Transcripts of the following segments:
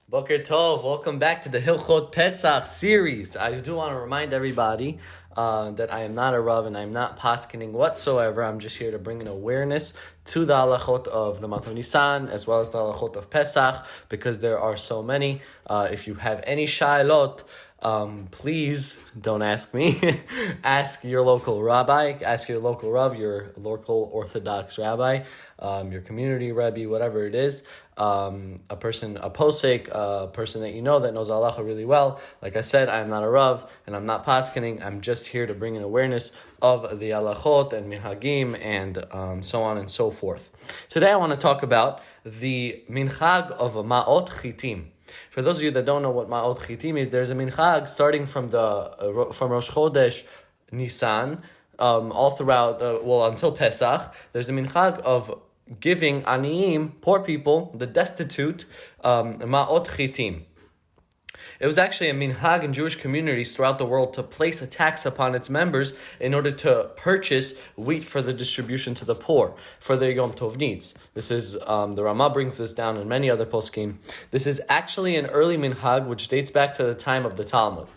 Boker Tov, welcome back to the Hilchot Pesach Series. I do want to remind everybody that I am not a Rav and I'm not paskening whatsoever. I'm just here to bring an awareness to the Halachot of the month of Nisan as well as the Halachot of Pesach because there are so many. If you have any shailot, please don't ask me. Ask your local rabbi, ask your local Rav, your local Orthodox rabbi, your community rabbi, whatever it is. A posek, a person that you know that knows halacha really well. Like I said, I'm not a Rav and I'm not paskening. I'm just here to bring an awareness of the halachot and minhagim and so on and so forth. Today I want to talk about the minhag of Maot Chittim. For those of you that don't know what Maot Chittim is, there's a minhag starting from Rosh Chodesh Nisan, all throughout, until Pesach. There's a minhag of giving aniyim, poor people, the destitute, Maot Chittim. It was actually a minhag in Jewish communities throughout the world to place a tax upon its members in order to purchase wheat for the distribution to the poor, for their Yom Tov needs. This is, the Ramah brings this down and many other poskim. This is actually an early minhag which dates back to the time of the Talmud.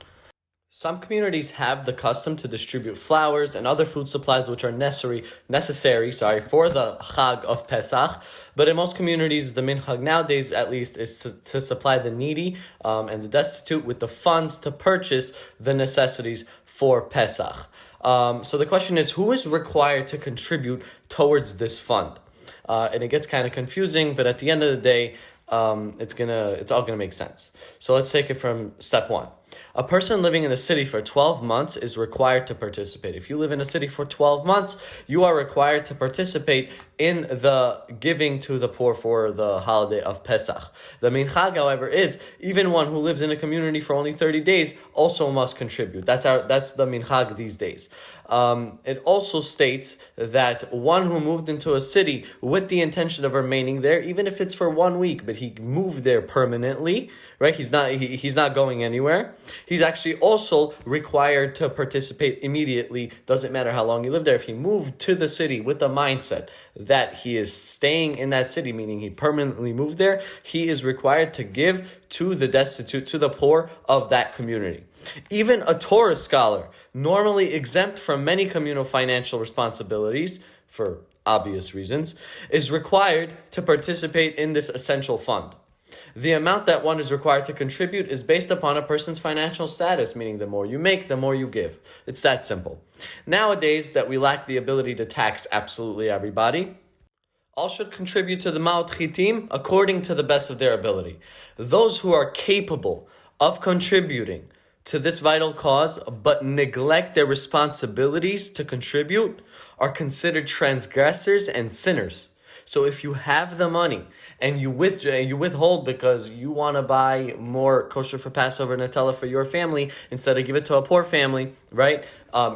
Some communities have the custom to distribute flowers and other food supplies which are necessary for the Chag of Pesach. But in most communities, the minhag nowadays, at least, is to supply the needy and the destitute with the funds to purchase the necessities for Pesach. So the question is, who is required to contribute towards this fund? And it gets kind of confusing, but at the end of the day, it's all gonna make sense. So let's take it from step one. A person living in a city for 12 months is required to participate. If you live in a city for 12 months, you are required to participate in the giving to the poor for the holiday of Pesach. The minhag, however, is even one who lives in a community for only 30 days also must contribute. That's the minhag these days. It also states that one who moved into a city with the intention of remaining there, even if it's for 1 week, but he moved there permanently, right? He's not going anywhere. He's actually also required to participate immediately. Doesn't matter how long he lived there. If he moved to the city with the mindset that he is staying in that city, meaning he permanently moved there, he is required to give to the destitute, to the poor of that community. Even a Torah scholar, normally exempt from many communal financial responsibilities, for obvious reasons, is required to participate in this essential fund. The amount that one is required to contribute is based upon a person's financial status, meaning the more you make, the more you give. It's that simple. Nowadays, that we lack the ability to tax absolutely everybody, all should contribute to the Maot Chittim according to the best of their ability. Those who are capable of contributing to this vital cause but neglect their responsibilities to contribute are considered transgressors and sinners. So if you have the money and you withhold because you want to buy more kosher for Passover Nutella for your family instead of give it to a poor family, right?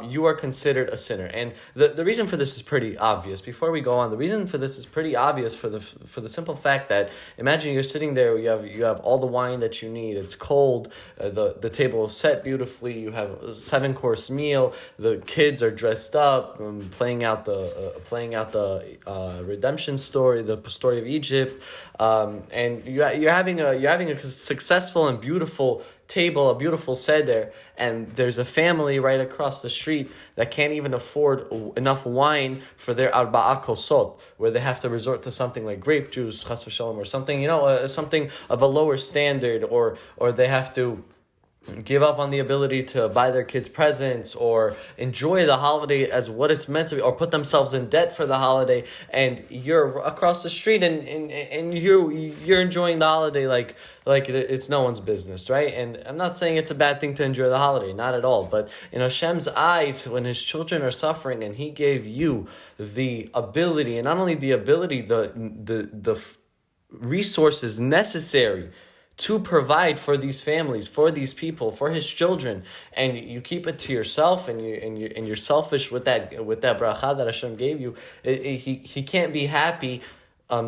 You are considered a sinner. And the reason for this is pretty obvious. Before we go on, the reason for this is pretty obvious for the simple fact that imagine you're sitting there, you have all the wine that you need. It's cold. The table is set beautifully. You have a 7-course meal. The kids are dressed up, playing out the redemption story, the story of Egypt, and you're having a successful and beautiful table, a beautiful seder, and there's a family right across the street that can't even afford enough wine for their arba'a kosot, where they have to resort to something like grape juice, chas v'shalom, or something, something of a lower standard, or they have to give up on the ability to buy their kids presents or enjoy the holiday as what it's meant to be, or put themselves in debt for the holiday, and you're across the street and you're enjoying the holiday like it's no one's business, right? And I'm not saying it's a bad thing to enjoy the holiday, not at all, but in Hashem's eyes, when his children are suffering and he gave you the ability, and not only the ability, the resources necessary to provide for these families, for these people, for his children, and you keep it to yourself, and you're selfish with that bracha that Hashem gave you, he can't be happy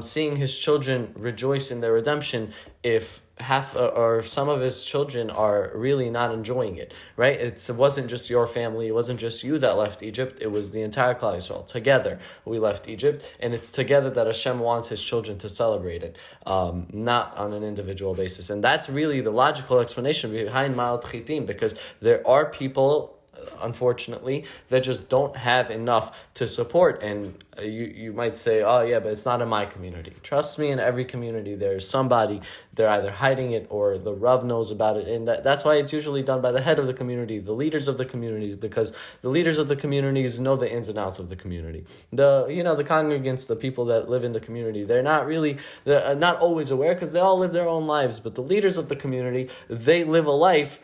seeing his children rejoice in their redemption if half or some of his children are really not enjoying it, right? It wasn't just your family, it wasn't just you that left Egypt, it was the entire Klal Yisrael. Together we left Egypt, and it's together that Hashem wants his children to celebrate it, not on an individual basis. And that's really the logical explanation behind Maot Chittim, because there are people, unfortunately, that just don't have enough to support. And you might say, oh yeah, but it's not in my community. Trust me, in every community there's somebody, they're either hiding it or the Rav knows about it, and that's why it's usually done by the head of the community, the leaders of the community, because the leaders of the communities know the ins and outs of the community. The congregants, the people that live in the community, they're not always aware, because they all live their own lives, but the leaders of the community, they live a life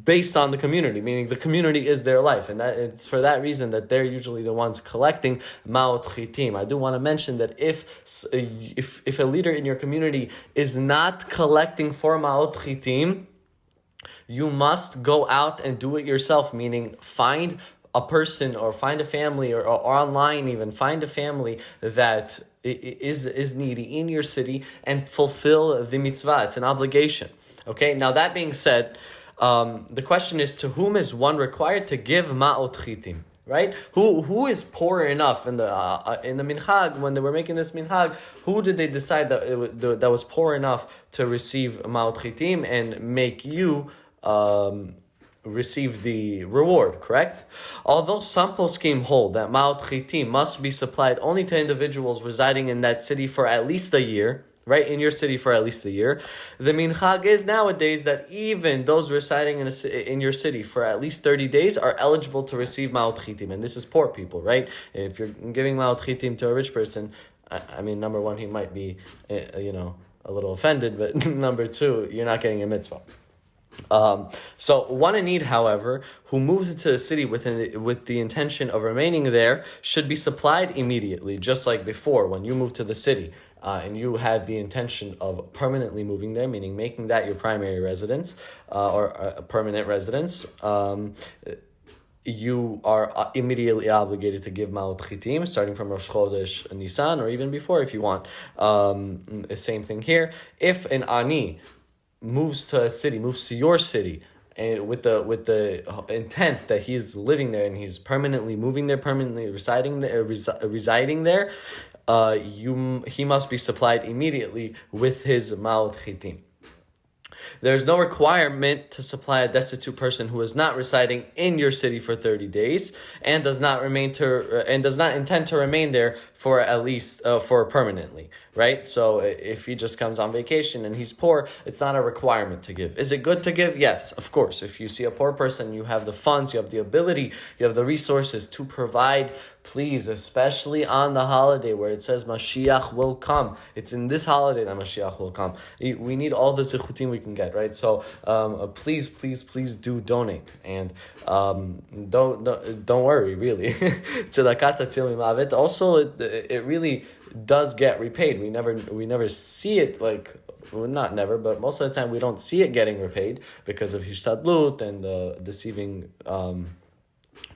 based on the community, meaning the community is their life, and that it's for that reason that they're usually the ones collecting Maot Chittim. I do want to mention that if a leader in your community is not collecting for Maot Chittim, you must go out and do it yourself, meaning find a person or find a family or online even, find a family that is needy in your city and fulfill the mitzvah. It's an obligation. Okay, now that being said, the question is, to whom is one required to give Maot Chittim, right? Who is poor enough in the minhag, when they were making this minhag? Who did they decide that was poor enough to receive Maot Chittim and make you receive the reward? Correct. Although some poskim hold that Maot Chittim must be supplied only to individuals residing in that city for at least a year, right, in your city for at least a year, the minhag is nowadays that even those residing in your city for at least 30 days are eligible to receive Maot Chittim. And this is poor people, right? If you're giving Maot Chittim to a rich person, I mean, number one, he might be, a little offended, but number two, you're not getting a mitzvah. So one in need, however, who moves into a city with the intention of remaining there, should be supplied immediately, just like before when you moved to the city and you had the intention of permanently moving there, meaning making that your primary residence or a permanent residence. You are immediately obligated to give Maot Chittim, starting from Rosh Chodesh Nisan, or even before if you want. Same thing here. If an ani moves to your city, and with the intent that he's living there and he's permanently moving there, permanently residing there, he must be supplied immediately with his Maot Chittim. There's no requirement to supply a destitute person who is not residing in your city for 30 days and does not intend to remain there for at least for permanently, right? So if he just comes on vacation and he's poor, it's not a requirement to give. Is it good to give? Yes, of course. If you see a poor person, you have the funds, you have the ability, you have the resources to provide. Please, especially on the holiday where it says Moshiach will come. It's in this holiday that Moshiach will come. We need all the zichutim we can get, right? So please do donate, and don't worry, really. Tzedakah tatzil mimavet. Also, it really does get repaid. We never see it, not never, but most of the time we don't see it getting repaid because of hishtadlut and the deceiving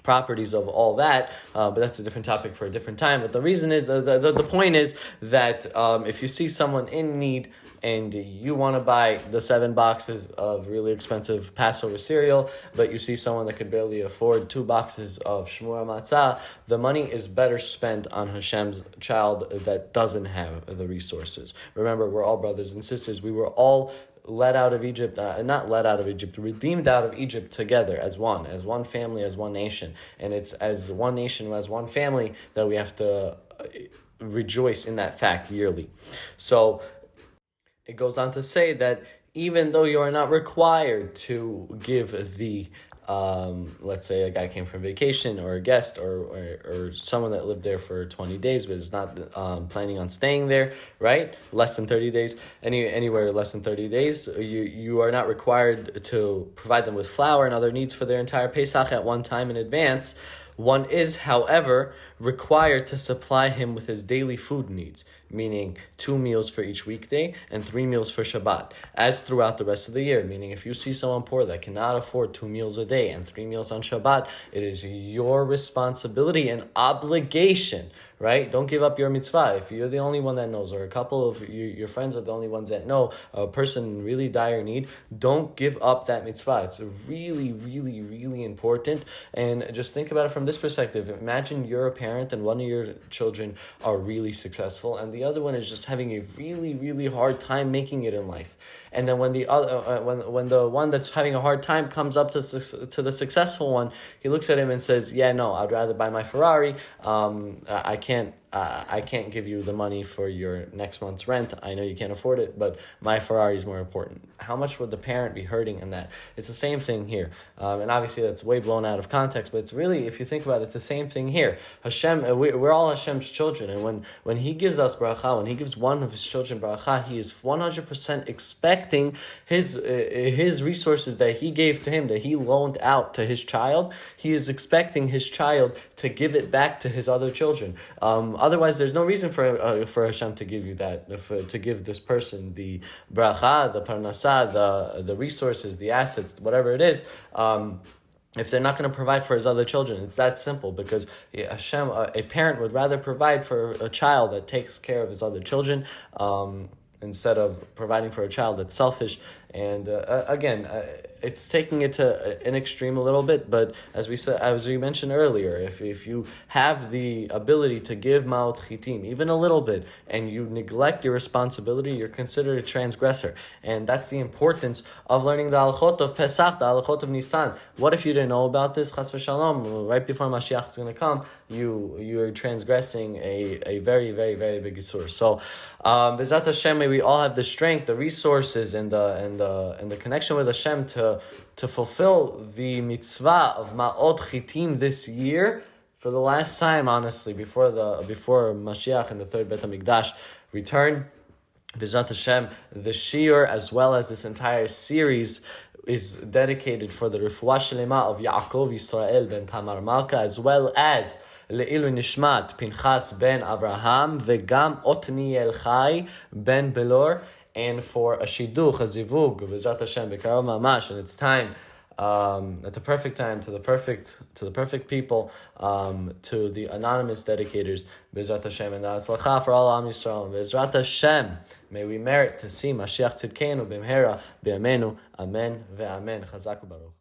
properties of all that, but that's a different topic for a different time. But the reason is, the point is that if you see someone in need and you want to buy the 7 boxes of really expensive Passover cereal, but you see someone that could barely afford 2 boxes of shmura matzah, the money is better spent on Hashem's child that doesn't have the resources. Remember, we're all brothers and sisters. We were all redeemed out of Egypt together as one family, as one nation. And it's as one nation, as one family, that we have to rejoice in that fact yearly. So it goes on to say that even though you are not required to give the let's say a guy came from vacation, or a guest, or someone that lived there for 20 days but is not planning on staying there, right? Less than 30 days, anywhere less than 30 days, you are not required to provide them with flour and other needs for their entire Pesach at one time in advance. One is, however, required to supply him with his daily food needs, meaning 2 meals for each weekday and 3 meals for Shabbat, as throughout the rest of the year. Meaning, if you see someone poor that cannot afford 2 meals a day and 3 meals on Shabbat, it is your responsibility and obligation, right? Don't give up your mitzvah. If you're the only one that knows, or a couple of your friends are the only ones that know a person in really dire need, don't give up that mitzvah. It's really, really, really important. And just think about it from this perspective. Imagine you're a parent and one of your children are really successful and the other one is just having a really, really hard time making it in life. And then when the other, when the one that's having a hard time comes up to the successful one, he looks at him and says, "Yeah, no, I'd rather buy my Ferrari. I can't give you the money for your next month's rent. I know you can't afford it, but my Ferrari is more important." How much would the parent be hurting in that? It's the same thing here. And obviously that's way blown out of context, but it's really, if you think about it, it's the same thing here. Hashem, we're all Hashem's children, and when He gives us bracha, when He gives one of His children bracha, He is 100% expecting His resources that He gave to him, that He loaned out to His child. He is expecting His child to give it back to His other children. Otherwise, there's no reason for Hashem to give you that, to give this person the bracha, the parnasah, the resources, the assets, whatever it is. If they're not going to provide for his other children, it's that simple, because Hashem, a parent would rather provide for a child that takes care of his other children, instead of providing for a child that's selfish. And again, it's taking it to an extreme a little bit, but as we mentioned earlier, if you have the ability to give Maot Chittim, even a little bit, and you neglect your responsibility, you're considered a transgressor. And that's the importance of learning the Halachot of Pesach, the Halachot of Nisan. What if you didn't know about this? Chas v'shalom, right before Moshiach is going to come, you're transgressing a very, very, very big issur. So, B'ezrat Hashem, may we all have the strength, the resources, and the connection with Hashem to fulfill the mitzvah of Maot Chittim this year for the last time, honestly, before Mashiach and the third Bet HaMikdash return. B'ezrat Hashem, the shiur as well as this entire series is dedicated for the Refua Shelema of Yaakov Yisrael ben Tamar Malka, as well as LeIluy Nishmat פנחס ben Abraham vegam עתניאל חי ben בּלור, and for a shidduch, a zivug, בעזרת Hashem, b'karov mamash, and it's time, at the perfect time, to the perfect people, to the anonymous dedicators, בעזרת Hashem, and the Hatzlacha for all Am Yisrael, בעזרת Hashem, may we merit to see Mashiach Tzidkenu b'mhera b'yamenu, amen ve'amen, chazak u'baruch.